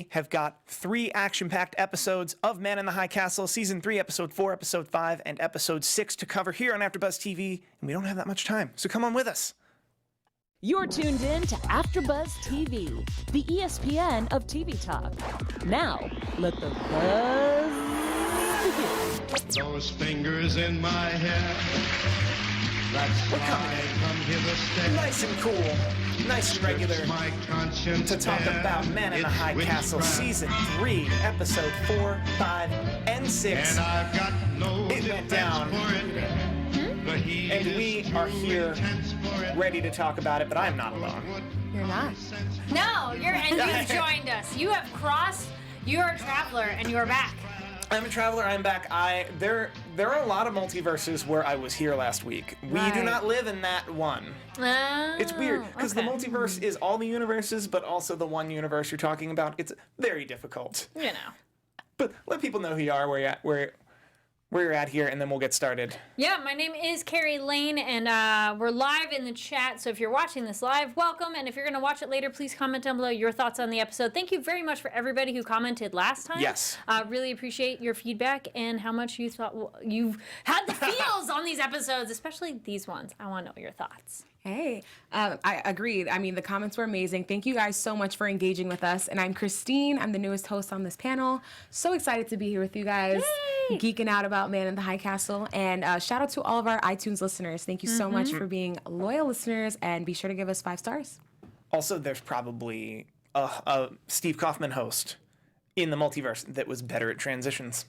have got 3 action-packed episodes of Man in the High Castle, Season 3, Episode 4, Episode 5, and Episode 6 to cover here on AfterBuzz TV, and we don't have that much time, so come on with us. You're tuned in to AfterBuzz TV, the ESPN of TV talk. Now, let the buzz begin. Those fingers in my hair. That's We're why coming I come here to stay. Nice and cool, nice and regular, My conscience to talk bare. about Man in the It's High Castle, witchcraft. Season 3, Episode 4, 5, and 6. And I've got no It went defense down. for it. The heat And is we too are here, intense for it. ready to talk about it, but I'm not alone. You're not. No, you've joined us. You have crossed. You are a traveler, and you are back. I'm a traveler, I'm back. There are a lot of multiverses where I was here last week. We do Right. not live in that one. It's weird, because the multiverse is all the universes, but also the one universe you're talking about. It's very difficult. You know. But let people know who you are, where you're at here, and then we'll get started. Yeah, my name is Carrie Lane, and we're live in the chat. So if you're watching this live, welcome. And if you're going to watch it later, please comment down below your thoughts on the episode. Thank you very much for everybody who commented last time. Yes. Really appreciate your feedback and how much you thought you've had the feels on these episodes, especially these ones. I want to know your thoughts. Hey, I agreed. I mean, the comments were amazing. Thank you guys so much for engaging with us. And I'm Christine. I'm the newest host on this panel. So excited to be here with you guys, Yay! geeking out about Man in the High Castle. And shout out to all of our iTunes listeners. Thank you so much for being loyal listeners, and be sure to give us 5 stars. Also, there's probably a Steve Kaufmann host in the multiverse that was better at transitions.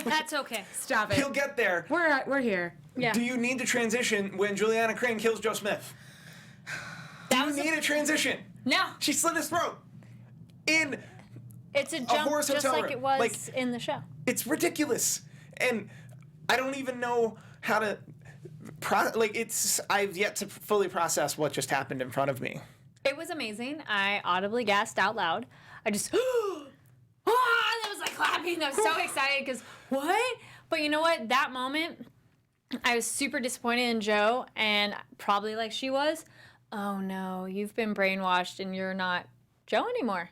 That's okay. Stop it. He'll get there. We're here. Yeah. Do you need to transition when Juliana Crane kills Joe Smith? That You was need a transition. No. She slit his throat. It's a jump horse just hotel like room. it was Like- in the show. It's ridiculous. And I don't even know how to... I've yet to fully process what just happened in front of me. It was amazing. I audibly gasped out loud. I just, that was like clapping. I was so excited because what? But you know what? That moment, I was super disappointed in Joe, and probably like she was. Oh no, you've been brainwashed and you're not Joe anymore.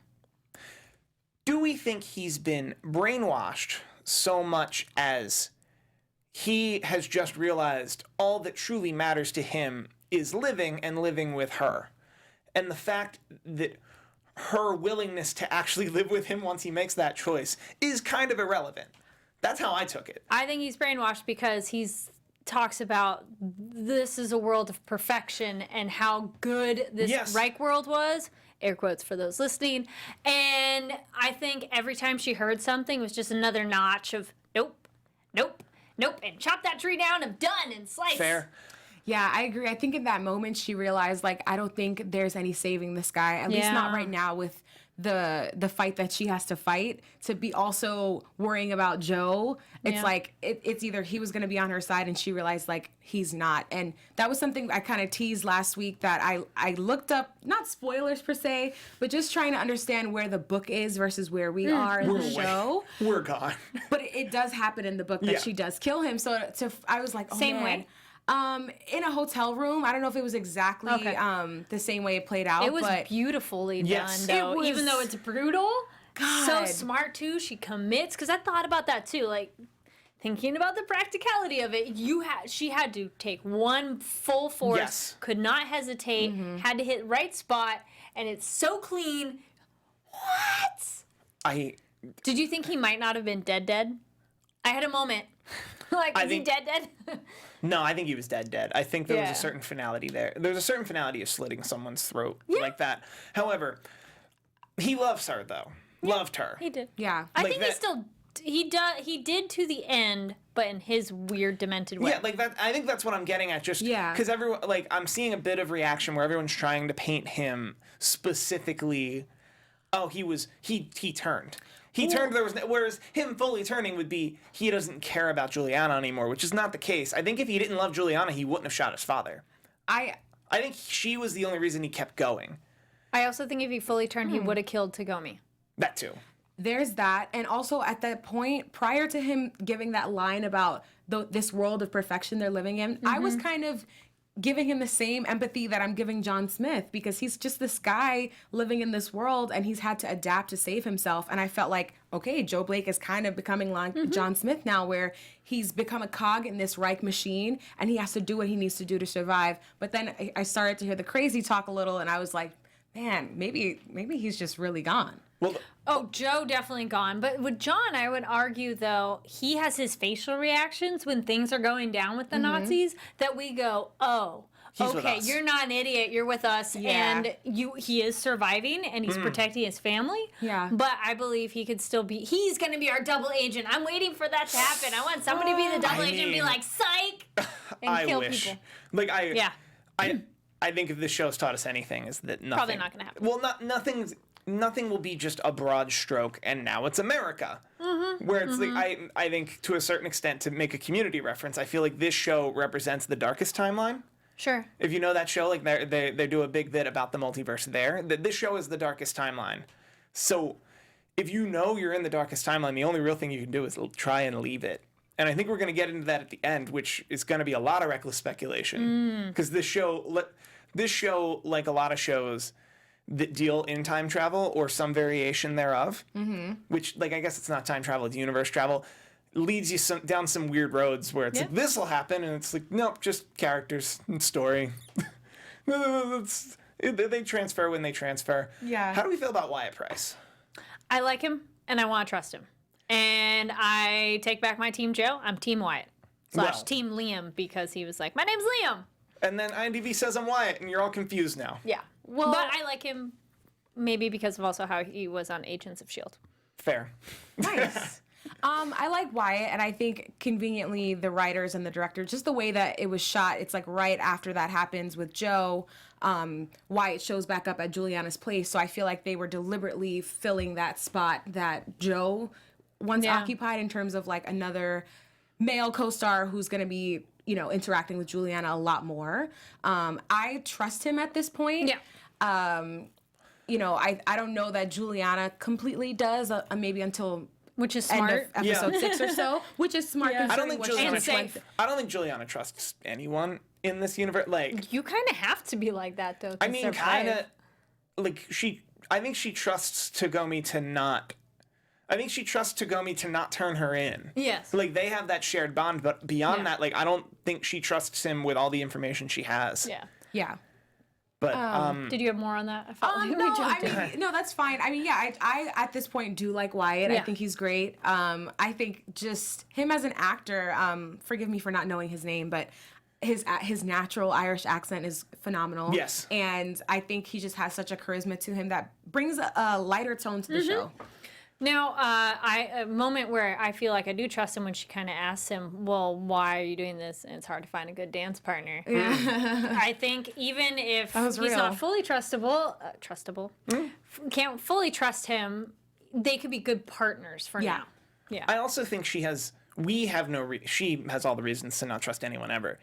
Do we think he's been brainwashed so much as he has just realized all that truly matters to him is living and living with her? And the fact that her willingness to actually live with him once he makes that choice is kind of irrelevant. That's how I took it. I think he's brainwashed because he's talks about this is a world of perfection and how good this Yes. Reich world was, air quotes for those listening. And I think every time she heard something was just another notch of nope, nope, nope, and chop that tree down, I'm done, and slice. Fair. Yeah, I agree. I think in that moment she realized, like, I don't think there's any saving this guy. At least not Yeah. right now with the fight that she has to fight. To be also worrying about Joe, it's Yeah. like it's either he was going to be on her side and she realized like he's not. And that was something I kind of teased last week that I looked up, not spoilers per se, but just trying to understand where the book is versus where we are in We're the away. show. We're gone. But it does happen in the book that Yeah. she does kill him. So I was like, oh, Same man. way? In a hotel room. I don't know if it was exactly Okay. the same way it played out. It was but beautifully Yes. done, though. It was- Even though it's brutal, so God. smart too. She commits because I thought about that too. Like thinking about the practicality of it, she had to take one full force, Yes. could not hesitate, had to hit right spot, and it's so clean. What? Did you think he might not have been dead? I had a moment. Like, I is he think- dead? No, I think he was dead. I think there was Yeah. a certain finality there. There's a certain finality of slitting someone's throat like that. However, he loves her, though. Loved her. He did. yeah. I Like think that- he did to the end, but in his weird, demented way. Yeah, like that. I think that's what I'm getting at. Just Yeah. because everyone, like, I'm seeing a bit of reaction where everyone's trying to paint him specifically. Oh, he turned. He turned. Whereas him fully turning would be he doesn't care about Juliana anymore, which is not the case. I think if he didn't love Juliana, he wouldn't have shot his father. I think she was the only reason he kept going. I also think if he fully turned, he would have killed Tagomi. That too. There's that. And also at that point, prior to him giving that line about this world of perfection they're living in, I was kind of giving him the same empathy that I'm giving John Smith, because he's just this guy living in this world and he's had to adapt to save himself. And I felt like, okay, Joe Blake is kind of becoming like John Smith now, where he's become a cog in this Reich machine and he has to do what he needs to do to survive. But then I started to hear the crazy talk a little and I was like, man, maybe he's just really gone. Well, Oh, Joe definitely gone. But with John, I would argue, though, he has his facial reactions when things are going down with the Nazis that we go, oh, He's with okay, us. you're not an idiot. You're with us. Yeah. And he is surviving and he's protecting his family. Yeah. But I believe he could still be, he's going to be our double agent. I'm waiting for that to happen. I want somebody to be the double agent and be like, psych, and I kill wish. people. Like, Yeah. I think if this show's taught us anything, is that nothing. Probably not gonna happen. Well, nothing will be just a broad stroke, and now it's America. Where it's like, I think to a certain extent, to make a community reference, I feel like this show represents the darkest timeline. Sure. If you know that show, like they do a big bit about the multiverse there. This show is the darkest timeline. So if you know you're in the darkest timeline, the only real thing you can do is try and leave it. And I think we're going to get into that at the end, which is going to be a lot of reckless speculation. Because this show, like a lot of shows that deal in time travel or some variation thereof, which, like, I guess it's not time travel, it's universe travel, leads you down some weird roads where it's like, this will happen, and it's like, nope, just characters and story. They transfer when they transfer. Yeah. How do we feel about Wyatt Price? I like him and I want to trust him. And I take back my Team Joe. I'm Team Wyatt / Well. Team Liam, because he was like, my name's Liam. And then IMDb says I'm Wyatt, and you're all confused now. Yeah. Well, but I like him maybe because of also how he was on Agents of S.H.I.E.L.D. Fair. Nice. I like Wyatt, and I think conveniently the writers and the director, just the way that it was shot, it's like right after that happens with Joe, Wyatt shows back up at Juliana's place, so I feel like they were deliberately filling that spot that Joe once occupied, in terms of like another male co-star who's going to be, interacting with Juliana a lot more. I trust him at this point. Yeah. I don't know that Juliana completely does, maybe until Which is end smart. of episode 6 or so, which is smart. I don't considering think what she Juliana. was went through. I don't think Juliana trusts anyone in this universe. Like, You kind of have to be like that, though, to I mean, survive. kind of. Like I think she trusts Tagomi to not. I think she trusts Tagomi to not turn her in. Yes. Like, they have that shared bond, but beyond that, like, I don't think she trusts him with all the information she has. Yeah. Yeah. But Did you have more on that? I felt like we No, jumped in. I mean, no, that's fine. I mean, yeah, I at this point do like Wyatt. I Yeah. think he's great. I think just him as an actor, forgive me for not knowing his name, but his natural Irish accent is phenomenal. Yes. And I think he just has such a charisma to him that brings a lighter tone to the show. Now, a moment where I feel like I do trust him when she kind of asks him, well, why are you doing this? And it's hard to find a good dance partner. I think even if was he's real. not fully trustable, can't fully trust him, they could be good partners for Yeah. now. Yeah. I also think she has all the reasons to not trust anyone ever.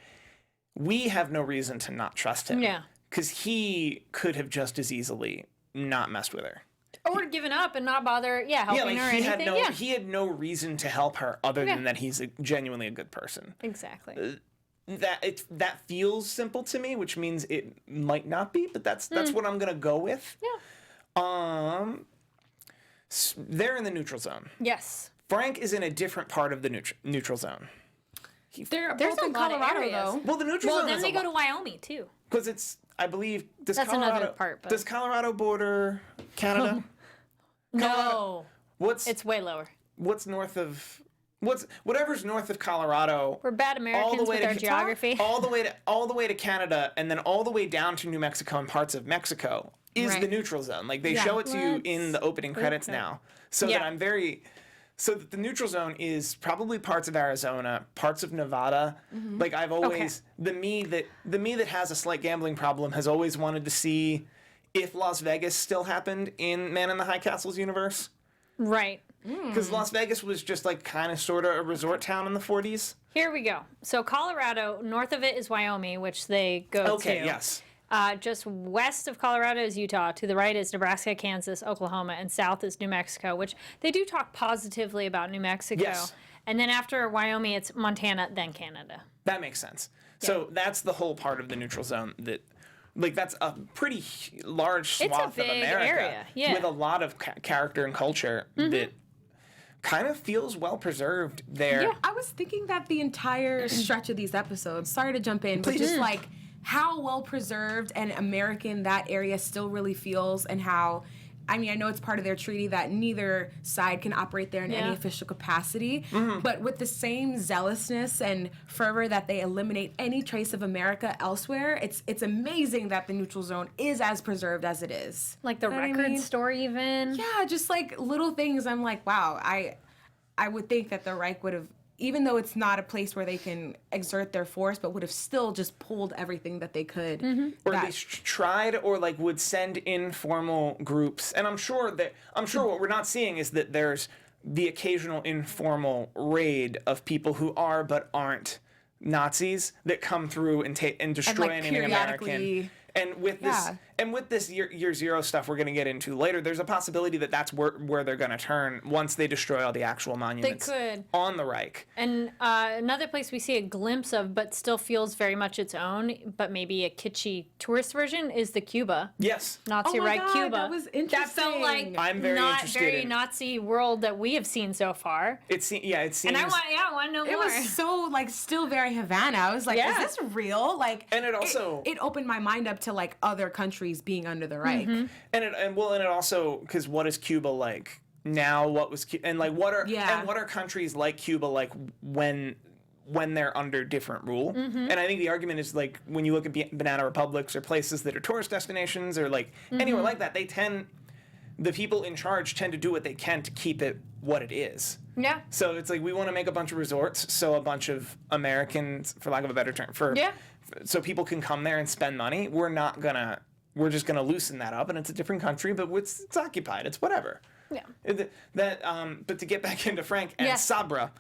We have no reason to not trust him. Yeah. Because he could have just as easily not messed with her. Or given up and not bother, helping her or he anything. he had no reason to help her other than that he's genuinely a good person. Exactly. That feels simple to me, which means it might not be, but that's what I'm gonna go with. Yeah. They're in the neutral zone. Yes. Frank is in a different part of the neutral zone. They're There's both a in lot of Colorado, areas. though. Well, the neutral Well, zone then is they go to Wyoming, too. because it's, I believe, That's another part, but- Does Colorado border Canada? No. What's It's way lower. whatever's north of Colorado? We're bad Americans with our geography. all the way to Canada, and then all the way down to New Mexico and parts of Mexico is Right. the neutral zone. Like, they Yeah. show it to you in the opening credits now, so Yeah. that the neutral zone is probably parts of Arizona, parts of Nevada. Like, I've always the me that has a slight gambling problem has always wanted to see if Las Vegas still happened in Man in the High Castles universe. Right. Because Las Vegas was just like kind of sort of a resort town in the 40s. Here we go. So Colorado, north of it is Wyoming, which they go to. Okay, yes. Just west of Colorado is Utah. To the right is Nebraska, Kansas, Oklahoma, and south is New Mexico, which they do talk positively about New Mexico. Yes. And then after Wyoming, it's Montana, then Canada. That makes sense. So that's the whole part of the neutral zone that, like, that's a pretty large swath of big America area, with a lot of character and culture that kind of feels well preserved there. Yeah, I was thinking that the entire stretch of these episodes, sorry to jump in, but just like how well preserved and American that area still really feels, and how, I mean, I know it's part of their treaty that neither side can operate there in any official capacity, but with the same zealousness and fervor that they eliminate any trace of America elsewhere, it's amazing that the neutral zone is as preserved as it is. Like the You know what I record mean? store even. Yeah, just like little things. I'm like, wow, I would think that the Reich would have, even though it's not a place where they can exert their force, but would have still just pulled everything that they could. Or at least tried, or like would send informal groups. And I'm sure what we're not seeing is that there's the occasional informal raid of people who are but aren't Nazis that come through and destroy like, anything American. periodically- And with this year zero stuff we're going to get into later, there's a possibility that that's where they're going to turn once they destroy all the actual monuments could. on the Reich. And another place we see a glimpse of, but still feels very much its own, but maybe a kitschy tourist version, is the Cuba. Yes. Nazi Oh my Reich God, Cuba. that was That felt like interesting. I'm very not interested very in- Nazi world that we have seen so far. It seems. And I want to know It more. was so like still very Havana. I was like, Yeah. is this real? Like, And it also- it opened my mind up to like other countries being under the Reich. And it also, because what is Cuba like now? What was and like what are countries like Cuba like when they're under different rule? And I think the argument is like when you look at banana republics or places that are tourist destinations or like anywhere like that, the people in charge tend to do what they can to keep it what it is. Yeah. So it's like we want to make a bunch of resorts so a bunch of Americans, for lack of a better term, so people can come there and spend money. We're just gonna loosen that up, and it's a different country, but it's occupied. It's whatever. Yeah. But to get back into Frank and Sabra,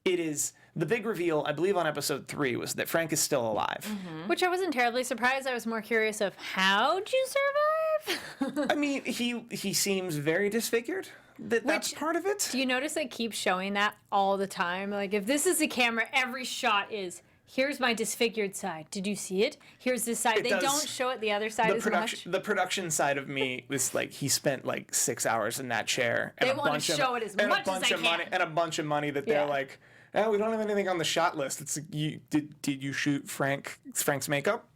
it is the big reveal. I believe on episode 3 was that Frank is still alive. Which I wasn't terribly surprised. I was more curious of how'd you survive? I mean, he seems very disfigured. That's part of it. Do you notice they keep showing that all the time? Like if this is a camera, every shot is, here's my disfigured side. Did you see it? Here's this side. They don't show it the other side as much. The production side of me was like he spent like 6 hours in that chair. And They want to show it as much as they can. And a bunch of money that they're like, oh, we don't have anything on the shot list. It's like, did you shoot Frank's makeup?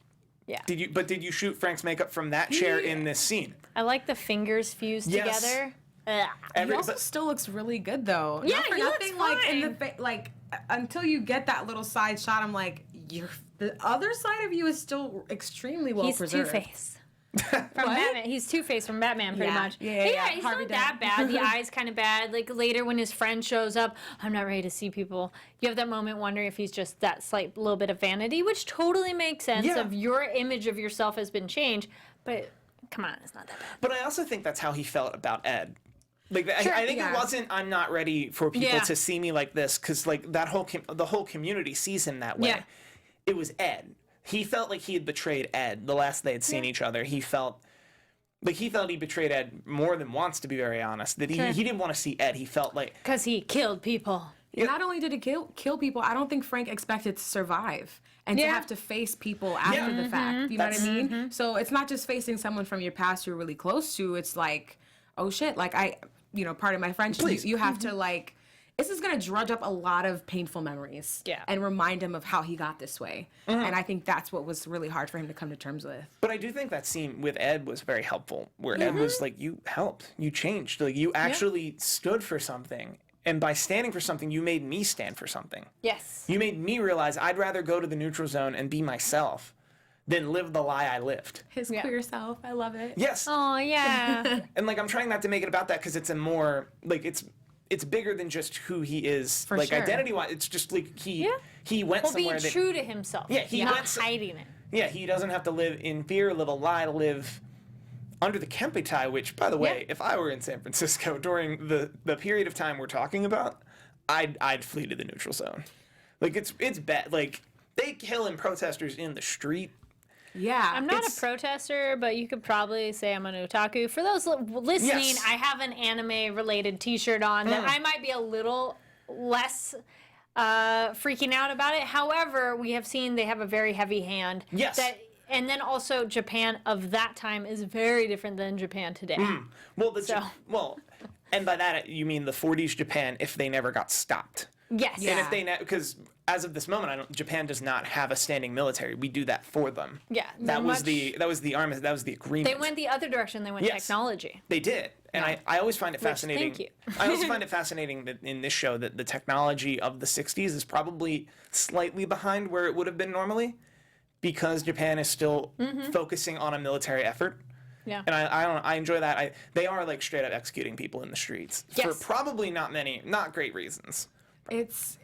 Yeah. Did you shoot Frank's makeup from that chair in this scene? I like the fingers fused Yes. together. He also still looks really good though. Yeah, Not for he looks nothing, like in fine. the like until you get that little side shot, I'm like, the other side of you is still extremely well He's preserved. Two-Face. From Batman. He's Two-Face from Batman, pretty much. Yeah, He's Harvey not that Dent. bad. The eye's kind of bad. Like later when his friend shows up, I'm not ready to see people. You have that moment wondering if he's just that slight little bit of vanity, which totally makes sense. Yeah. Of your image of yourself has been changed, but come on, it's not that bad. But I also think that's how he felt about Ed. Like Sure, I think yeah. it wasn't. I'm not ready for people Yeah. to see me like this because like the whole community sees him that way. Yeah. It was Ed. He felt like he had betrayed Ed the last they had seen each other. He felt he betrayed Ed more than once, to be very honest. That he didn't want to see Ed. He felt like Because he killed people. Not only did it kill people, I don't think Frank expected to survive and to Yeah. have to face people after the fact. You know what I mean? So it's not just facing someone from your past you're really close to. It's like, oh shit, like pardon my French, you have to like, this is going to drudge up a lot of painful memories and remind him of how he got this way. And I think that's what was really hard for him to come to terms with. But I do think that scene with Ed was very helpful, where Ed was like, you helped, you changed, like you actually stood for something. And by standing for something, you made me stand for something. Yes. You made me realize I'd rather go to the neutral zone and be myself than live the lie I lived. His queer self, I love it. Yes. Oh, yeah. And like I'm trying not to make it about that because it's a more like it's bigger than just who he is, For like sure. identity wise. It's just like he went Well, somewhere being that true to himself. Yeah, he not went hiding it. he doesn't have to live in fear, live a lie, live under the Kempetai. Which, by the way, if I were in San Francisco during the period of time we're talking about, I'd flee to the neutral zone. Like it's bad. Like they killing protesters in the street. Yeah. I'm not a protester, but you could probably say I'm an otaku. For those listening, Yes. I have an anime-related T-shirt on that I might be a little less freaking out about it. However, we have seen they have a very heavy hand. Yes. And then also Japan of that time is very different than Japan today. Well, and by that you mean the 40s Japan if they never got stopped. Yes. And if they because as of this moment, Japan does not have a standing military. We do that for them. Yeah. That was the armistice. That was the agreement. They went the other direction. They went technology. They did, and I always find it fascinating. Thank you. I also find it fascinating that in this show that the technology of the 60s is probably slightly behind where it would have been normally, because Japan is still focusing on a military effort. Yeah. And I enjoy that. They are like straight up executing people in the streets for probably not great reasons. It's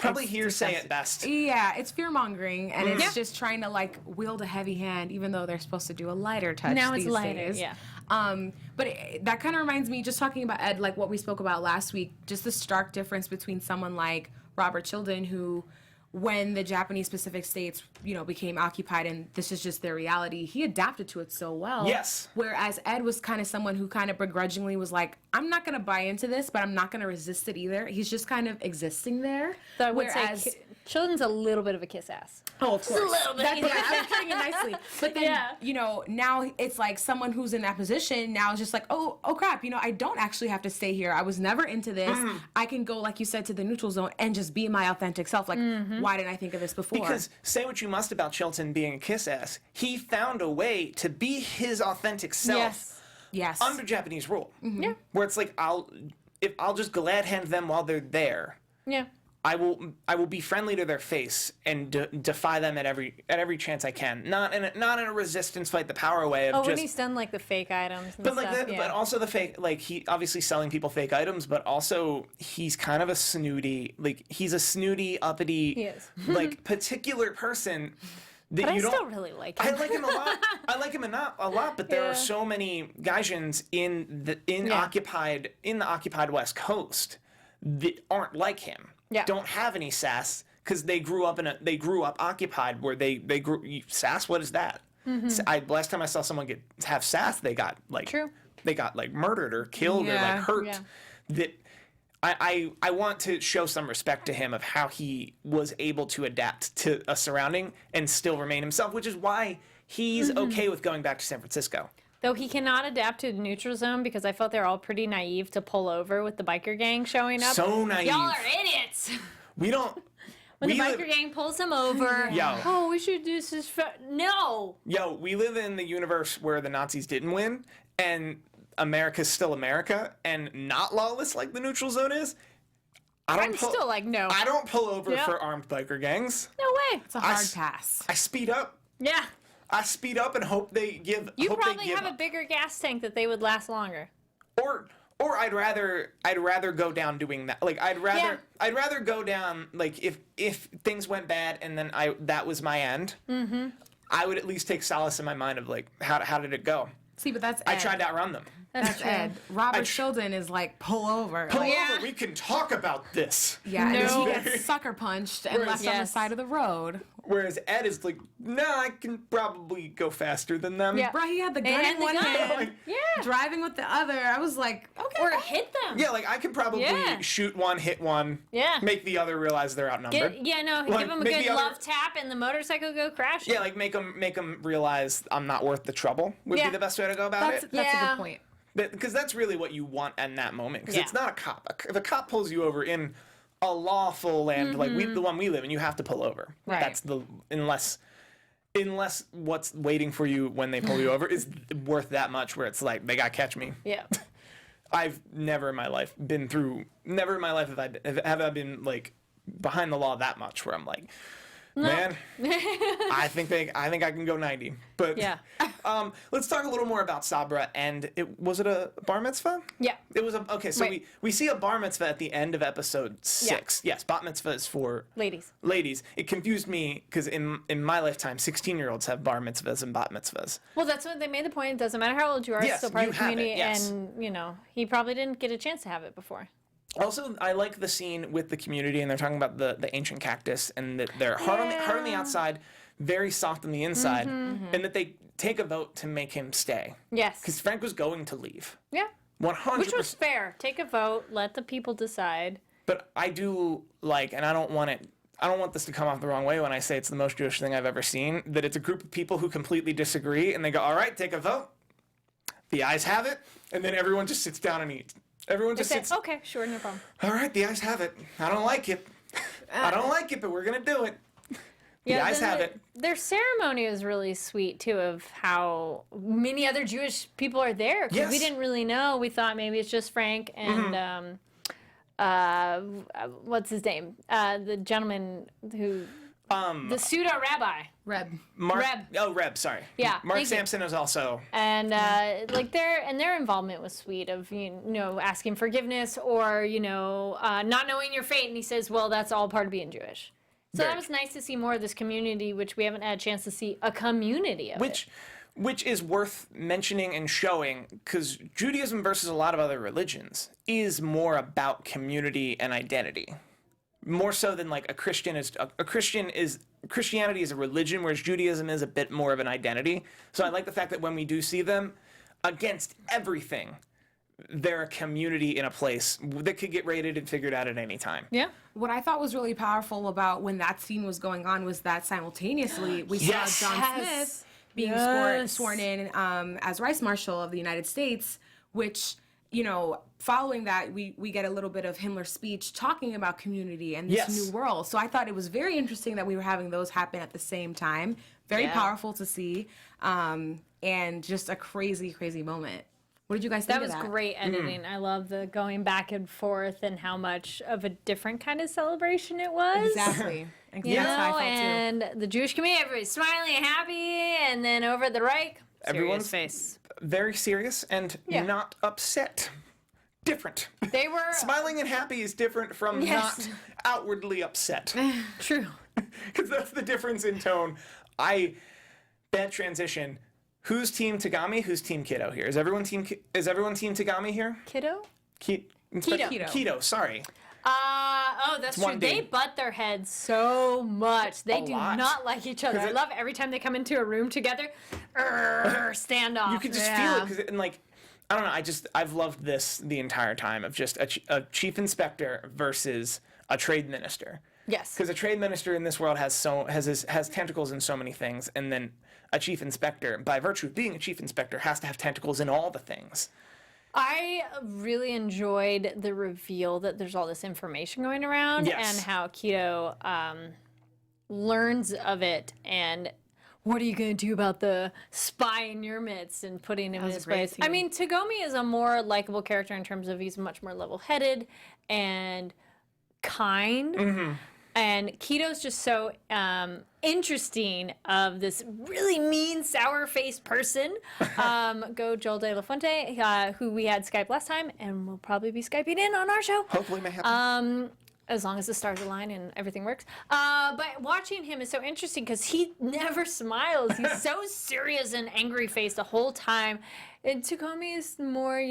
probably it's hearsay at best. Yeah, it's fear mongering, and it's just trying to like wield a heavy hand, even though they're supposed to do a lighter touch. Now it's these lighter, days. yeah. But that kind of reminds me, just talking about Ed, like what we spoke about last week, just the stark difference between someone like Robert Childan, who, when the Japanese Pacific states, became occupied and this is just their reality, he adapted to it so well. Yes. Whereas Ed was kind of someone who kind of begrudgingly was like, I'm not going to buy into this, but I'm not going to resist it either. He's just kind of existing there. So I would say Childan's a little bit of a kiss ass. Oh, of course. Just a little bit. I was putting it nicely. But then, now it's like someone who's in that position now is just like, oh crap, I don't actually have to stay here. I was never into this. I can go, like you said, to the neutral zone and just be my authentic self. Like, why didn't I think of this before? Because say what you must about Chilton being a kiss ass, he found a way to be his authentic self Yes. under Japanese rule. Yeah. Where it's like I'll just glad hand them while they're there. Yeah. I will be friendly to their face and defy them at every chance I can. Not in a resistance fight the power way of just. When he's done like the fake items and stuff. But also the fake, like he obviously selling people fake items, but also he's kind of a snooty, he's a snooty, uppity, He is. Particular person. That But you I don't, still really like him. I like him a lot. I like him a lot, but there are so many Gaijins in the occupied West Coast that aren't like him. Yeah. Don't have any sass because they grew up occupied where they grew sass. What is that? Last time I saw someone have sass, they got murdered or killed or hurt. Yeah. That I want to show some respect to him of how he was able to adapt to a surrounding and still remain himself, which is why he's okay with going back to San Francisco. Though he cannot adapt to the neutral zone because I felt they're all pretty naive to pull over with the biker gang showing up. So naive. Y'all are idiots. We don't. When the biker gang pulls him over. Oh, we should do this. No. Yo, we live in the universe where the Nazis didn't win, and America's still America, and not lawless like the neutral zone is. I'm still like, no. I don't pull over for armed biker gangs. No way. It's a hard pass. I speed up. Yeah. I speed up and hope they give. You probably have a bigger gas tank that they would last longer. Or I'd rather go down doing that. Like I'd rather go down like if things went bad and then that was my end. I would at least take solace in my mind of like how did it go? See, but that's Ed. I tried to outrun them. That's Ed. Robert Childan is like, pull over. Pull over. We can talk about this. Yeah, and he gets sucker punched and left on the side of the road. Whereas Ed is like, I can probably go faster than them. Yeah. Bro, he had the gun in one hand, driving with the other. I was like, okay. Or hit them. Yeah, like I could probably shoot one, hit one, make the other realize they're outnumbered. Give them a good love tap and the motorcycle go crashing. Yeah, like make them realize I'm not worth the trouble would be the best way to go about it. That's a good point. Because that's really what you want in that moment. Because it's not a cop. If a cop pulls you over in a lawful land like the one we live in, you have to pull over. Right. That's unless what's waiting for you when they pull you over is worth that much. Where it's like they gotta catch me. Yeah. I've never in my life have I been like behind the law that much where I'm like, man, I think I can go 90. But let's talk a little more about Sabra. And was it a bar mitzvah? Yeah. It was okay. So we see a bar mitzvah at the end of episode 6. Yes, bat mitzvah is for ladies. It confused me because in my lifetime, 16-year-olds have bar mitzvahs and bat mitzvahs. Well, that's what they made the point. It doesn't matter how old you are, it's still part of the community. And he probably didn't get a chance to have it before. Also, I like the scene with the community, and they're talking about the ancient cactus, and that they're hard on the outside, very soft on the inside, and that they take a vote to make him stay. Yes. Because Frank was going to leave. Yeah. 100%. Which was fair. Take a vote, let the people decide. But I do like, and I don't want this to come off the wrong way when I say it's the most Jewish thing I've ever seen, that it's a group of people who completely disagree, and they go, all right, take a vote. The ayes have it, and then everyone just sits down and eats. Everyone just sits. Okay, sure, no problem. All right, the ayes have it. I don't like it. I don't like it, but we're going to do it. The ayes have it. Their ceremony was really sweet, too, of how many other Jewish people are there. Because we didn't really know. We thought maybe it's just Frank and, what's his name? The gentleman who... the pseudo-rabbi. Reb. Reb, sorry. Yeah, Mark Sampson is also... And their involvement was sweet of, asking forgiveness or, not knowing your fate. And he says, well, that's all part of being Jewish. So that was nice to see more of this community, which we haven't had a chance to see a community of Which is worth mentioning and showing, because Judaism versus a lot of other religions is more about community and identity. More so than like Christianity is a religion, whereas Judaism is a bit more of an identity. So I like the fact that when we do see them, against everything, they're a community in a place that could get raided and figured out at any time. Yeah. What I thought was really powerful about when that scene was going on was that simultaneously we saw John Smith being sworn in as Vice Marshal of the United States, which, following that, we get a little bit of Himmler's speech talking about community and this new world. So I thought it was very interesting that we were having those happen at the same time. Very powerful to see, and just a crazy, crazy moment. What did you guys think of that? That was great editing. I love the going back and forth and how much of a different kind of celebration it was. Exactly. That's how I felt and the Jewish community, everybody's smiling and happy, and then over at the Reich, Everyone's face. Very serious and not upset. Different. They were smiling and happy is different from not outwardly upset. True. Because that's the difference in tone. Bad transition. Who's Team Tagami? Who's Team Kido here? Is everyone Team Tagami here? Kido? Kido. Sorry. That's true. They butt their heads so much. They do not like each other. I love every time they come into a room together. Standoff. You can just feel it, and I don't know. I've loved this the entire time of just a chief inspector versus a trade minister. Yes. Because a trade minister in this world has tentacles in so many things, and then a chief inspector, by virtue of being a chief inspector, has to have tentacles in all the things. I really enjoyed the reveal that there's all this information going around and how Kido learns of it and what are you going to do about the spy in your midst and putting him in his place. I mean, Tagomi is a more likable character in terms of he's much more level-headed and kind. Mm-hmm. And Kido's just so interesting of this really mean, sour-faced person. Go Joel De La Fuente, who we had Skype last time, and will probably be Skyping in on our show. Hopefully may happen. As long as the stars align and everything works. But watching him is so interesting because he never smiles. He's so serious and angry-faced the whole time. And Tagomi is more,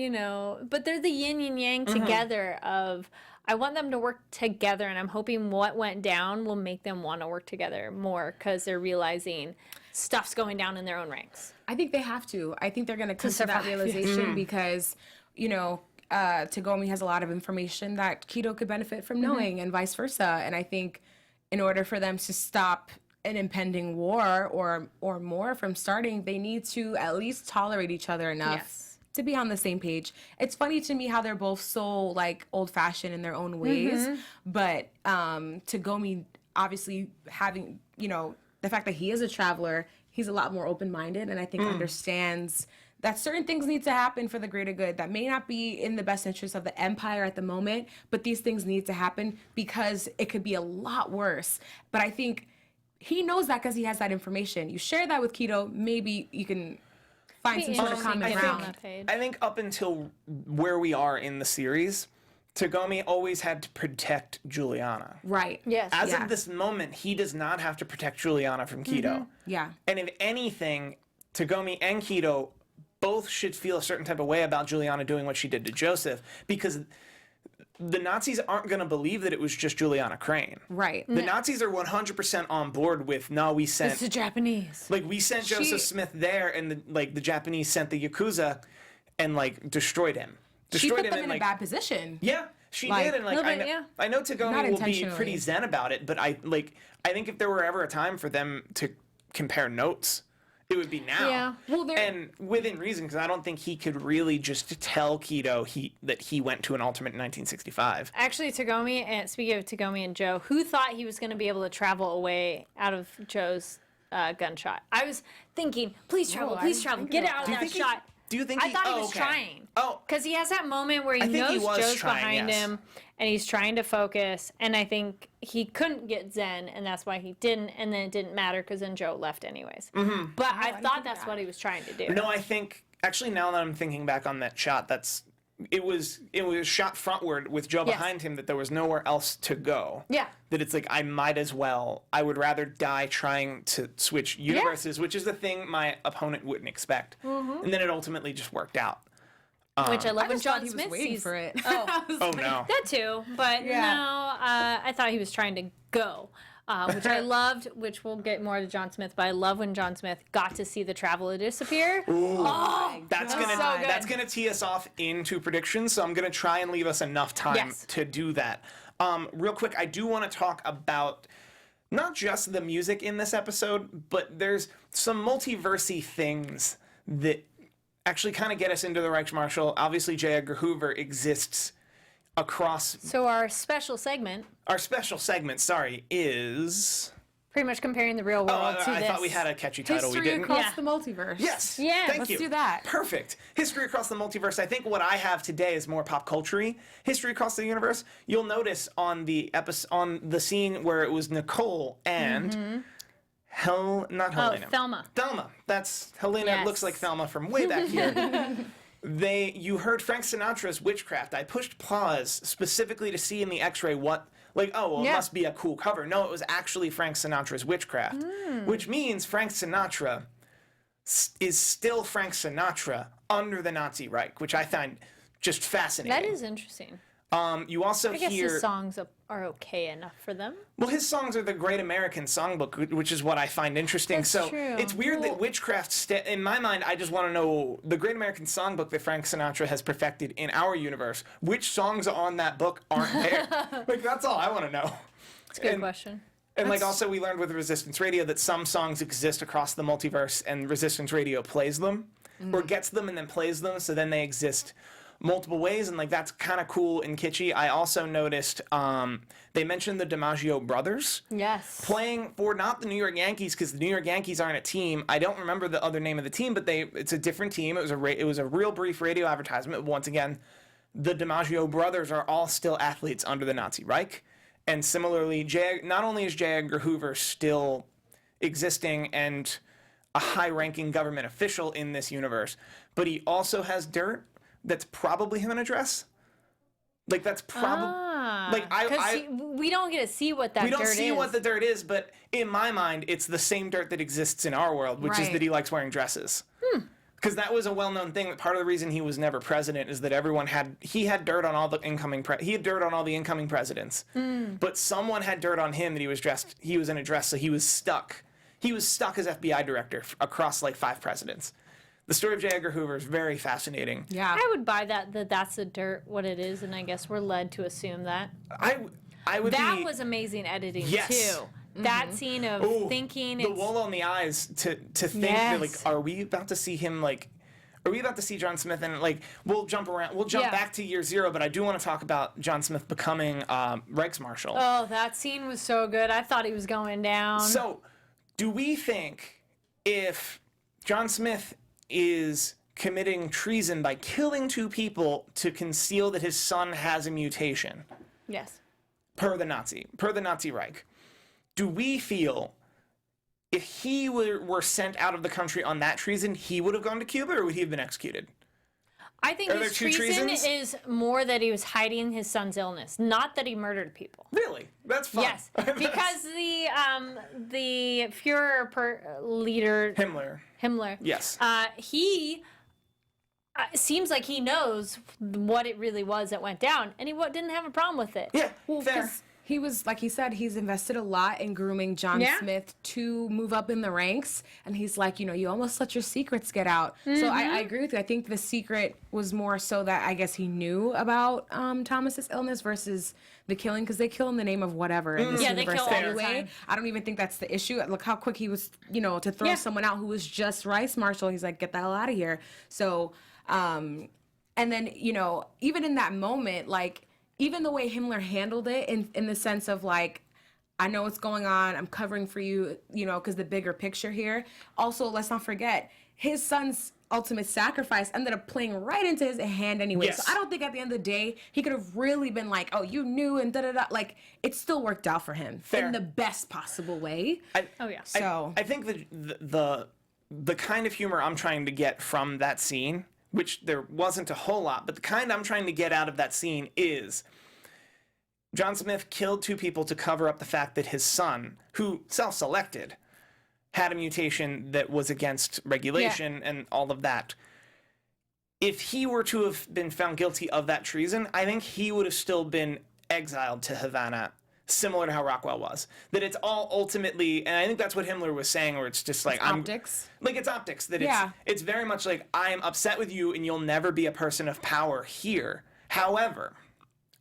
but they're the yin and yang together of... I want them to work together, and I'm hoping what went down will make them want to work together more because they're realizing stuff's going down in their own ranks. I think they have to. I think they're going to come to that realization because, Tagomi has a lot of information that Kido could benefit from knowing and vice versa. And I think in order for them to stop an impending war or more from starting, they need to at least tolerate each other enough to be on the same page. It's funny to me how they're both so old-fashioned in their own ways, but Tagomi obviously having, the fact that he is a traveler, he's a lot more open-minded and I think understands that certain things need to happen for the greater good that may not be in the best interest of the empire at the moment, but these things need to happen because it could be a lot worse. But I think he knows that because he has that information. You share that with Kido, maybe you can find some sort of common ground. I think up until where we are in the series, Tagomi always had to protect Juliana. Right. Yes. As of this moment, he does not have to protect Juliana from Kido. Yeah. And if anything, Tagomi and Kido both should feel a certain type of way about Juliana doing what she did to Joseph because the Nazis aren't going to believe that it was just Juliana Crane. Right. The Nazis are 100% on board with, no, we sent... It's the Japanese. We sent Joseph Smith there, and the Japanese sent the Yakuza and, destroyed him. She put them in a bad position. Yeah. She Like, did, and like little I bit, know, yeah. I know Tagomi Not will be intentionally. pretty zen about it, but I think if there were ever a time for them to compare notes, it would be now. Yeah. Well, and within reason, because I don't think he could really just tell Kido that he went to an alternate in 1965. Actually, Tagomi, and speaking of Tagomi and Joe, who thought he was going to be able to travel away out of Joe's gunshot? I was thinking, please travel, I please didn't travel, think get about out of Do you that think he- shot. Do you think I thought he was okay. trying. Oh, Because he has that moment where he I think he knows was Joe's trying, behind yes. him and he's trying to focus. And I think he couldn't get Zen, and that's why he didn't. And then it didn't matter because then Joe left anyways. Mm-hmm. But I didn't thought think that's that. what he was trying to do. no, I think actually now that I'm thinking back on that shot, it was shot frontward with Joe Yes. behind him that there was nowhere else to go. Yeah. That it's like I might as well. I would rather die trying to switch universes, which is the thing my opponent wouldn't expect. Mm-hmm. And then it ultimately just worked out. Which I love I when just thought John he was Smith waiting sees. for it. Oh. Oh no. That too, but Yeah. no, I thought he was trying to go, which I loved, which we'll get more to John Smith, but I love when John Smith got to see the traveler disappear. Oh, That's God. gonna So good. that's gonna tee us off into predictions, so I'm gonna try and leave us enough time Yes. to do that. Real quick, I do want to talk about not just the music in this episode, but there's some multiversey things that actually kind of get us into the Reichsmarschall. Obviously, J. Edgar Hoover exists across So our special segment, our special segment. Sorry, is pretty much comparing the real world to I this. thought we had a catchy title. History we didn't. across Yeah. the multiverse. Yes. Yeah, Thank let's you. do that. Perfect. History across the multiverse. I think what I have today is more pop culture-y. History across the universe. You'll notice on the scene where it was Nicole and not Helena. Thelma. Thelma. That's Helena. Yes. Looks like Thelma from way back here. You heard Frank Sinatra's Witchcraft. I pushed pause specifically to see in the X-ray what. It Yeah. must be a cool cover. No, it was actually Frank Sinatra's Witchcraft, which means Frank Sinatra is still Frank Sinatra under the Nazi Reich, which I find just fascinating. That is interesting. You also I guess hear his songs are okay enough for them. well, his songs are the Great American Songbook, which is what I find interesting. That's so true. it's weird that Witchcraft, in my mind, I just want to know the Great American Songbook that Frank Sinatra has perfected in our universe. Which songs on that book aren't there? That's all I want to know. That's a good question. And also we learned with Resistance Radio that some songs exist across the multiverse, and Resistance Radio plays them, or gets them and then plays them, so then they exist multiple ways, and that's kind of cool and kitschy. I also noticed they mentioned the DiMaggio brothers Yes. playing for not the New York Yankees, because the New York Yankees aren't a team. I don't remember the other name of the team, but it's a different team. It was a real brief radio advertisement. Once again, the DiMaggio brothers are all still athletes under the Nazi Reich, and similarly, not only is J. Edgar Hoover still existing and a high-ranking government official in this universe, but he also has dirt that's probably him in a dress. That's probably we don't get to see what that dirt is. we don't see what the dirt is, but in my mind, it's the same dirt that exists in our world, which is Right. that he likes wearing dresses. Because that was a well-known thing. That part of the reason he was never president is that he had dirt on all the incoming presidents. But someone had dirt on him that he was in a dress, so he was stuck. He was stuck as FBI director across 5 presidents. The story of J. Edgar Hoover is very fascinating. Yeah. I would buy that's the dirt, what it is, and I guess we're led to assume that. I would That be, was amazing editing Yes. too. That scene of Ooh, thinking the it's wool on the eyes to think that Yes. are we about to see him are we about to see John Smith and we'll jump Yeah. back to year 0, but I do want to talk about John Smith becoming Reichsmarschall. Oh, that scene was so good. I thought he was going down. So, do we think if John Smith is committing treason by killing 2 people to conceal that his son has a mutation yes. per the Nazi Reich, do we feel if he were sent out of the country on that treason, he would have gone to Cuba, or would he have been executed? I think Are there his 2 treason treasons? is more that he was hiding his son's illness, not that he murdered people. Really? That's fun. Yes, because the Führer leader Himmler. Himmler, Yes. he seems like he knows what it really was that went down, and he didn't have a problem with it. Yeah, Well, fair. 'cause He was, like he said, he's invested a lot in grooming John Smith to move up in the ranks. And he's like, you almost let your secrets get out. So I agree with you. I think the secret was more so that I guess he knew about Thomas's illness versus the killing, because they kill in the name of whatever in this Yeah, they universe kill all the anyway. time. I don't even think that's the issue. Look how quick he was, to throw someone out who was just Rice Marshal. He's like, get the hell out of here. So, and then, even in that moment, like, even the way Himmler handled it in the sense of like, I know what's going on, I'm covering for you, because the bigger picture here. Also, let's not forget, his son's ultimate sacrifice ended up playing right into his hand anyway. Yes. So I don't think at the end of the day, he could have really been like, oh, you knew and da-da-da. Like, it still worked out for him in the best possible way. So I think the kind of humor I'm trying to get from that scene, which there wasn't a whole lot, but the kind I'm trying to get out of that scene is John Smith killed 2 people to cover up the fact that his son, who self-selected, had a mutation that was against regulation and all of that. If he were to have been found guilty of that treason, I think he would have still been exiled to Havana, similar to how Rockwell was. That it's all ultimately, and I think that's what Himmler was saying, where it's just like, optics. Like, it's optics. That Yeah. it's very much like, I am upset with you and you'll never be a person of power here. However,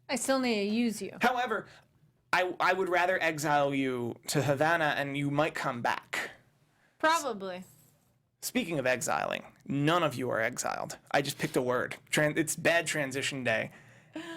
I still need to use you. I would rather exile you to Havana and you might come back. Probably. Speaking of exiling, none of you are exiled. I just picked a word. It's bad transition day.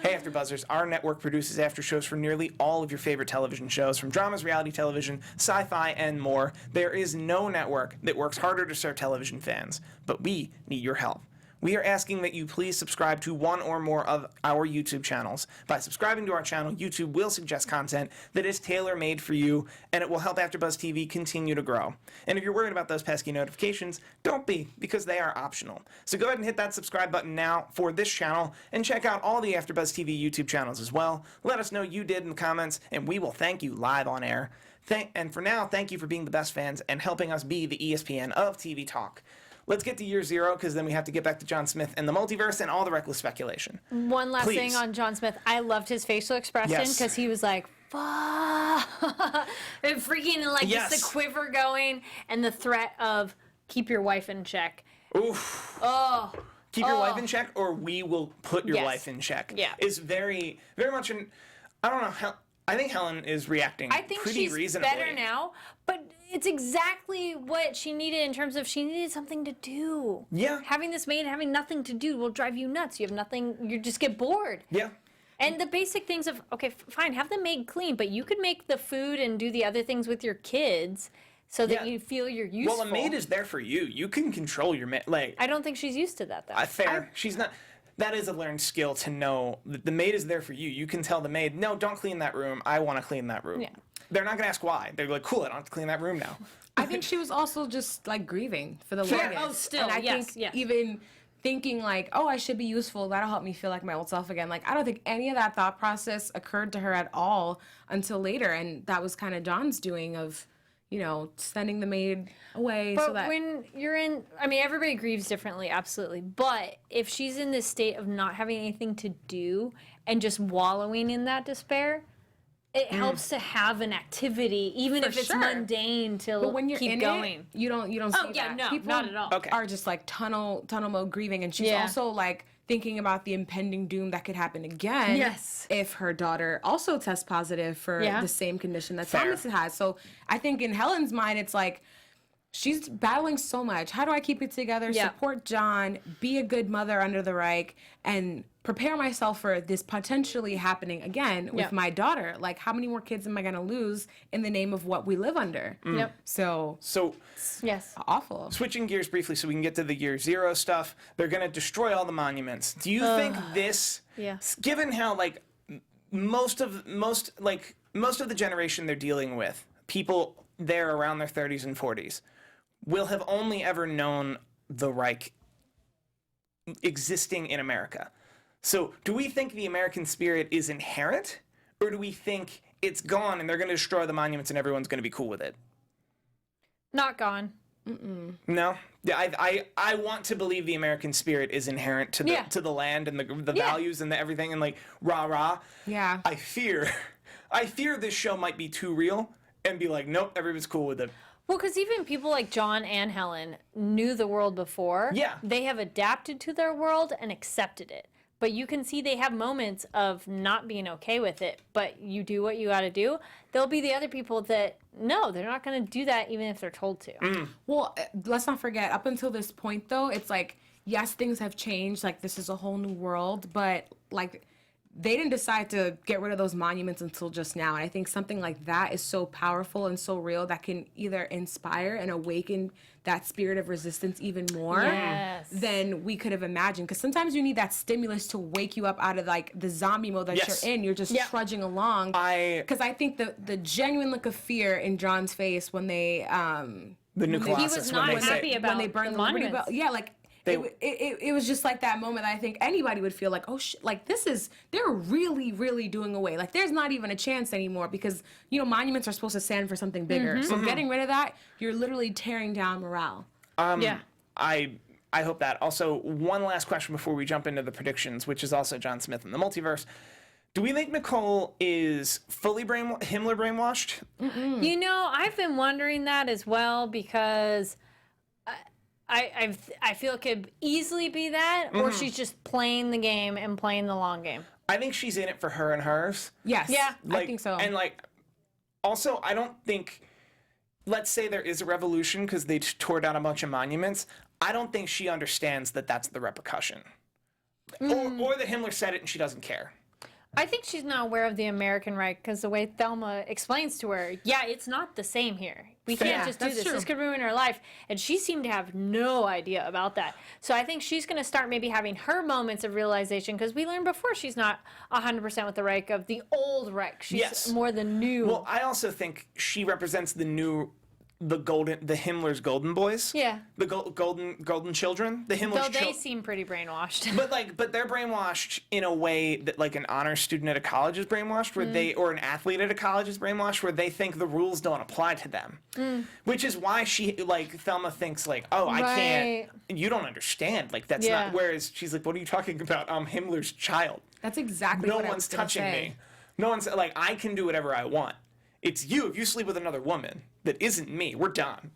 Hey, AfterBuzzers, our network produces after shows for nearly all of your favorite television shows, from dramas, reality television, sci-fi, and more. There is no network that works harder to serve television fans, but we need your help. We are asking that you please subscribe to one or more of our YouTube channels. By subscribing to our channel, YouTube will suggest content that is tailor-made for you, and it will help AfterBuzz TV continue to grow. And if you're worried about those pesky notifications, don't be, because they are optional. So go ahead and hit that subscribe button now for this channel, and check out all the AfterBuzz TV YouTube channels as well. Let us know you did in the comments, and we will thank you live on air. And for now, thank you for being the best fans and helping us be the ESPN of TV talk. Let's get to year 0, because then we have to get back to John Smith and the multiverse and all the reckless speculation. One last thing on John Smith. I loved his facial expression because he was like, fuck. And freaking like just the quiver going and the threat of keep your wife in check. Oof. Oh. Keep your wife in check, or we will put your wife in check. Yeah. Is very, very much an, I don't know, I think Helen is reacting pretty she's reasonably. better now, but it's exactly what she needed in terms of she needed something to do. Yeah. Having this maid having nothing to do will drive you nuts. You have nothing, you just get bored. Yeah. And the basic things of, okay, fine, have the maid clean, but you could make the food and do the other things with your kids so that you feel you're useful. Well, a maid is there for you. You can control your maid. Like, I don't think she's used to that, though. Fair. She's not. That is a learned skill to know that the maid is there for you. You can tell the maid, no, don't clean that room. I want to clean that room. Yeah. They're not going to ask why. They're like, cool, I don't have to clean that room now. I think she was also just like grieving for the longest. Oh, still, and I think even thinking like, oh, I should be useful, that'll help me feel like my old self again. Like, I don't think any of that thought process occurred to her at all until later. And that was kind of John's doing of, sending the maid away. But so that when you're in, I mean, everybody grieves differently, absolutely. But if she's in this state of not having anything to do and just wallowing in that despair, it helps to have an activity, even if it's mundane, to but when you're keep in going. You don't see that. No, People not at all. are just like tunnel mode grieving, and she's also like thinking about the impending doom that could happen again if her daughter also tests positive for the same condition that Thomas has. So I think in Helen's mind, it's like she's battling so much. How do I keep it together, support John, be a good mother under the Reich, and prepare myself for this potentially happening again with my daughter? Like, how many more kids am I going to lose in the name of what we live under? So yes, awful. Switching gears briefly so we can get to the year 0 stuff. They're going to destroy all the monuments. Do you think this, given how like most of the generation they're dealing with, people there around their 30s and 40s, will have only ever known the Reich existing in America. So do we think the American spirit is inherent, or do we think it's gone and they're going to destroy the monuments and everyone's going to be cool with it? Not gone. No? Yeah, I want to believe the American spirit is inherent to the land and the values and the everything and like rah-rah. Yeah. I fear I fear this show might be too real and be like, nope, everybody's cool with it. Well, because even people like John and Helen knew the world before. Yeah. They have adapted to their world and accepted it. But you can see they have moments of not being okay with it, but you do what you got to do. There'll be the other people that, no, they're not going to do that even if they're told to. Well, let's not forget, up until this point, though, it's like, yes, things have changed. Like, this is a whole new world, but, like, they didn't decide to get rid of those monuments until just now. And I think something like that is so powerful and so real that can either inspire and awaken that spirit of resistance even more than we could have imagined. Because sometimes you need that stimulus to wake you up out of like the zombie mode that you're in. You're just trudging along. Because I think the genuine look of fear in John's face when they The new He Colossus. was not happy about when they burned the the Liberty monuments. Bell. Yeah, like it was just like that moment that I think anybody would feel like, oh shit, like they're really, really doing away. Like there's not even a chance anymore because, you know, monuments are supposed to stand for something bigger. So getting rid of that, you're literally tearing down morale. I hope that. Also, one last question before we jump into the predictions, which is also John Smith in the multiverse. Do we think Nicole is fully Himmler brainwashed? You know, I've been wondering that as well because I feel it could easily be that, or she's just playing the game and playing the long game. I think she's in it for her and hers. Yes. Yeah. I think so. And like, also, I don't think, let's say there is a revolution because they tore down a bunch of monuments. I don't think she understands that that's the repercussion. Or that Himmler said it and she doesn't care. I think she's not aware of the American right because the way Thelma explains to her, it's not the same here. We can't just do this. true. This could ruin her life. And she seemed to have no idea about that. So I think she's going to start maybe having her moments of realization because we learned before she's not 100% with the Reich of the old Reich. She's more the new. Well, I also think she represents the Himmler's golden boys. Yeah. The golden children. The Himmler's Though they seem pretty brainwashed. But they're brainwashed in a way that like an honor student at a college is brainwashed, where or an athlete at a college is brainwashed, where they think the rules don't apply to them. Which is why Thelma thinks like, oh, I can't. You don't understand. Like that's not. Whereas she's like, what are you talking about? I'm Himmler's child. That's exactly what I was gonna touching say. me. No one's like, I can do whatever I want. It's you. If you sleep with another woman that isn't me, we're done.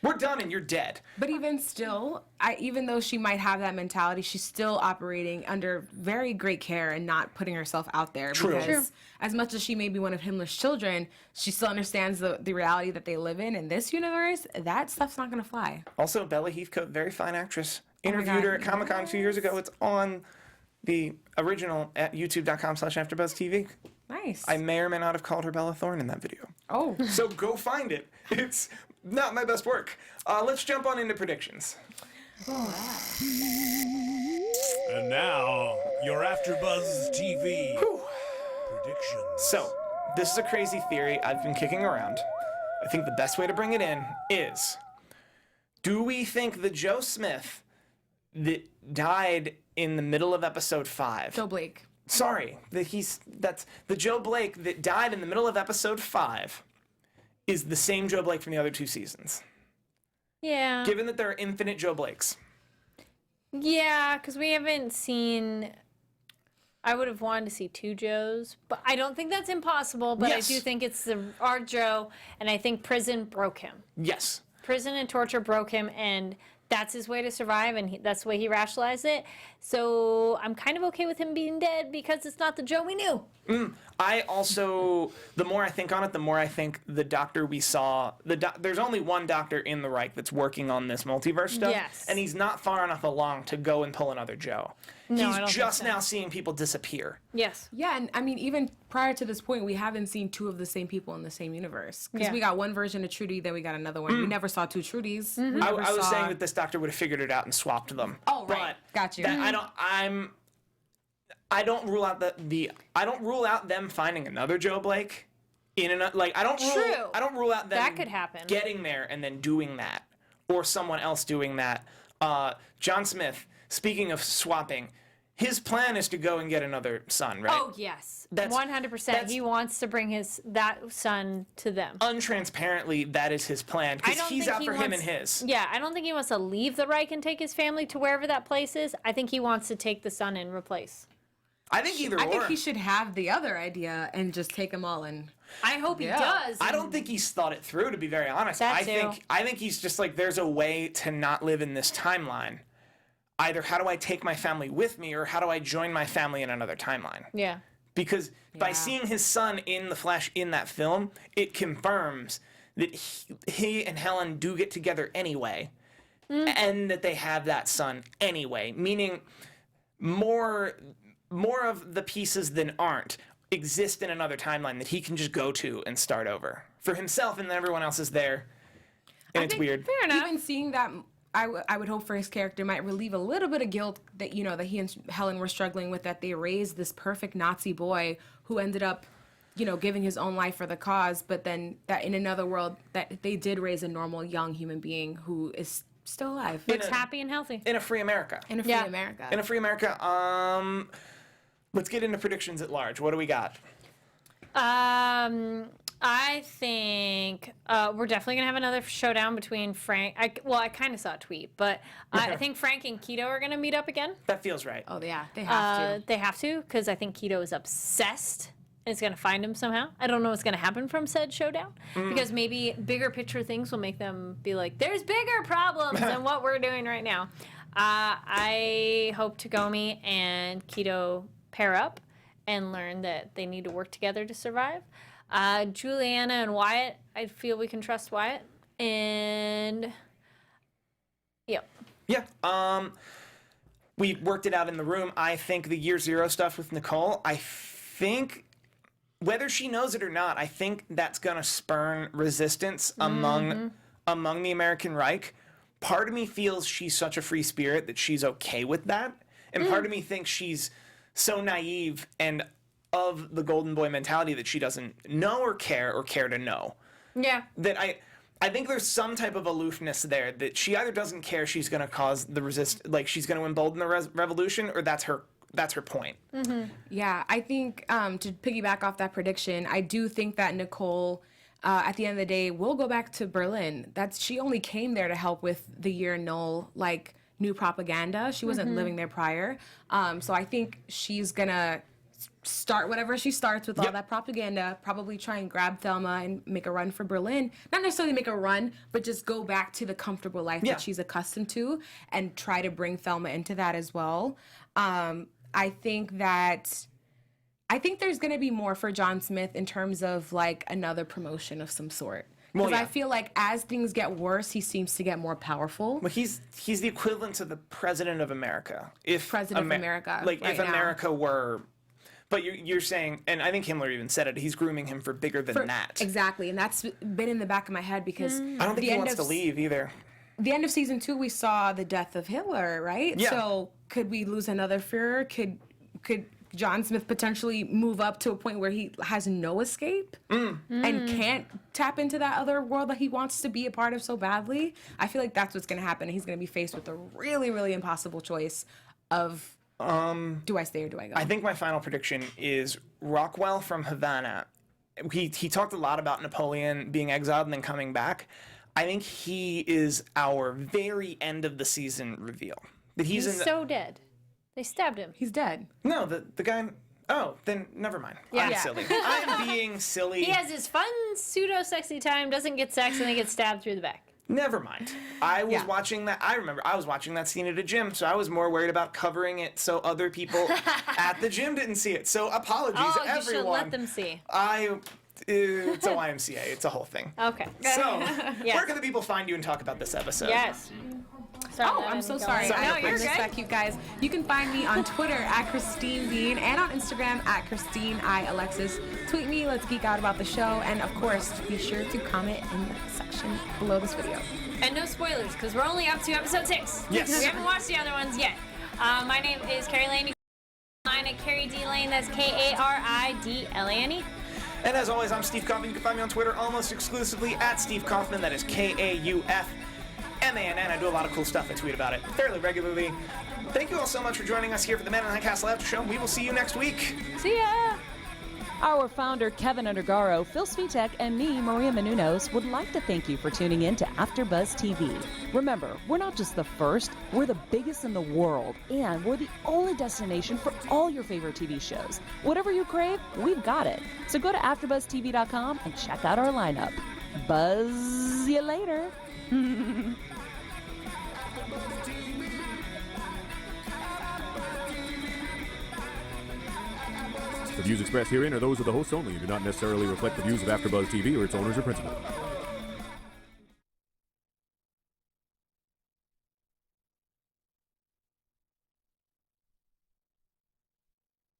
We're done and you're dead. But even still, even though she might have that mentality, she's still operating under very great care and not putting herself out there. True. Because as much as she may be one of Himmler's children, she still understands the reality that they live in this universe. That stuff's not going to fly. Also, Bella Heathcote, very fine actress. my Interviewed her God. at Comic-Con 2 years ago. It's on the original at youtube.com/AfterBuzz TV. Nice. I may or may not have called her Bella Thorne in that video. Oh. So go find it. It's not my best work. Let's jump on into predictions. And now, your AfterBuzz TV predictions. So, this is a crazy theory I've been kicking around. I think the best way to bring it in is, do we think the Joe Smith that died in the middle of episode 5? Joe Blake. Sorry, that's the Joe Blake that died in the middle of episode 5 is the same Joe Blake from the other 2 seasons. Yeah. Given that there are infinite Joe Blakes. Yeah, because we haven't seen. I would have wanted to see 2 Joes, but I don't think that's impossible. But Yes. I do think it's our Joe, and I think prison broke him. Yes. Prison and torture broke him, and that's his way to survive, and that's the way he rationalized it. So I'm kind of okay with him being dead because it's not the Joe we knew. I also, the more I think on it, the more I think the doctor we saw, there's only one doctor in the Reich that's working on this multiverse stuff. Yes. And he's not far enough along to go and pull another Joe. No, I He's don't think just so. now seeing people disappear. Yes. Yeah, and I mean, even prior to this point, we haven't seen 2 of the same people in the same universe. Because Yeah. we got one version of Trudy, then we got another one. We never saw 2 Trudys. We I never was saw- saying that this doctor would have figured it out and swapped them. Oh, right. But Got you. that I don't rule out I don't rule out them finding another Joe Blake in another, like I don't rule out them That could happen. getting there and then doing that, or someone else doing that. John Smith, speaking of swapping, his plan is to go and get another son, right? Oh yes, That's- 100%. He wants to bring that son to them. Untransparently, that is his plan because he's out for him and his. Yeah, I don't think he wants to leave the Reich and take his family to wherever that place is. I think he wants to take the son and replace. I think either or. I think he should have the other idea and just take them all and. I hope he does. I don't think he's thought it through, to be very honest. That I too. think he's just like, there's a way to not live in this timeline. Either how do I take my family with me, or how do I join my family in another timeline? Yeah. Because by seeing his son in the flesh in that film, it confirms that he and Helen do get together anyway, and that they have that son anyway. Meaning, more of the pieces than aren't exist in another timeline that he can just go to and start over for himself, and then everyone else is there, and it's weird. Fair enough. Even seeing that, I would hope for his character might relieve a little bit of guilt that that he and Helen were struggling with, that they raised this perfect Nazi boy who ended up giving his own life for the cause, but then that in another world that they did raise a normal young human being who is still alive. Looks happy and healthy. In a free America. In a free America. In a free America. Let's get into predictions at large. What do we got? I think we're definitely gonna have another showdown between Frank. I kind of saw a tweet, but I think Frank and Kido are gonna meet up again. That feels right. Oh yeah, they have to. They have to, because I think Kido is obsessed and is gonna find him somehow. I don't know what's gonna happen from said showdown, because maybe bigger picture things will make them be like, there's bigger problems than what we're doing right now. I hope Tagomi and Kido pair up and learn that they need to work together to survive. Juliana and Wyatt, I feel we can trust Wyatt. And yep. Yeah. We worked it out in the room. I think the Year Zero stuff with Nicole, I think, whether she knows it or not, I think that's gonna spurn resistance among the American Reich. Part of me feels she's such a free spirit that she's okay with that. And part of me thinks she's so naive and of the golden boy mentality that she doesn't know or care to know. Yeah. That I think there's some type of aloofness there, that she either doesn't care she's going to cause the she's going to embolden the revolution, or that's her point. Yeah, I think to piggyback off that prediction, I do think that Nicole, at the end of the day, will go back to Berlin. She only came there to help with the Year Null, new propaganda. She wasn't living there prior. So I think she's gonna start whatever she starts with all that propaganda, probably try and grab Thelma and make a run for Berlin. Not necessarily make a run, but just go back to the comfortable life that she's accustomed to and try to bring Thelma into that as well. I think there's gonna be more for John Smith in terms of another promotion of some sort. Because I feel like as things get worse, he seems to get more powerful. Well, he's the equivalent to the president of America. If America, if America were, but you're saying, and I think Himmler even said it, he's grooming him for bigger than that. Exactly, and that's been in the back of my head because I don't think he wants to leave either. The end of season 2, we saw the death of Hitler, right? Yeah. So could we lose another Führer? Could John Smith potentially move up to a point where he has no escape and can't tap into that other world that he wants to be a part of so badly? I feel like that's what's going to happen. He's going to be faced with a really, really impossible choice of do I stay or do I go? I think my final prediction is Rockwell from Havana. He talked a lot about Napoleon being exiled and then coming back. I think he is our very end of the season reveal. That he's so dead. They stabbed him. He's dead. No, the guy. Oh, then never mind. I'm silly. I'm being silly. He has his fun pseudo-sexy time, doesn't get sex, and then gets stabbed through the back. Never mind. I was watching that. I remember I was watching that scene at a gym, so I was more worried about covering it so other people at the gym didn't see it. So apologies, everyone. You should let them see. It's a YMCA. It's a whole thing. Okay. So, where can the people find you and talk about this episode? Yes. Oh, I'm so sorry. Sorry, I no, missed that, you guys. You can find me on Twitter at Christine Bean and on Instagram at Christine I Alexis. Tweet me, let's geek out about the show, and of course, be sure to comment in the section below this video. And no spoilers, because we're only up to episode 6. Yes. We haven't watched the other ones yet. My name is Kari Lane. You can find me at Kari D Lane. That's Karidlane. And as always, I'm Steve Kaufmann. You can find me on Twitter almost exclusively at Steve Kaufmann. That is Kaufmann. I do a lot of cool stuff. I tweet about it fairly regularly. Thank you all so much for joining us here for the Man in the High Castle After Show. We will see you next week. See ya! Our founder, Keven Undergaro, Phil Svitek, and me, Maria Menounos, would like to thank you for tuning in to AfterBuzz TV. Remember, we're not just the first, we're the biggest in the world, and we're the only destination for all your favorite TV shows. Whatever you crave, we've got it. So go to AfterBuzzTV.com and check out our lineup. Buzz you later. The views expressed herein are those of the hosts only and do not necessarily reflect the views of AfterBuzz TV or its owners or principals.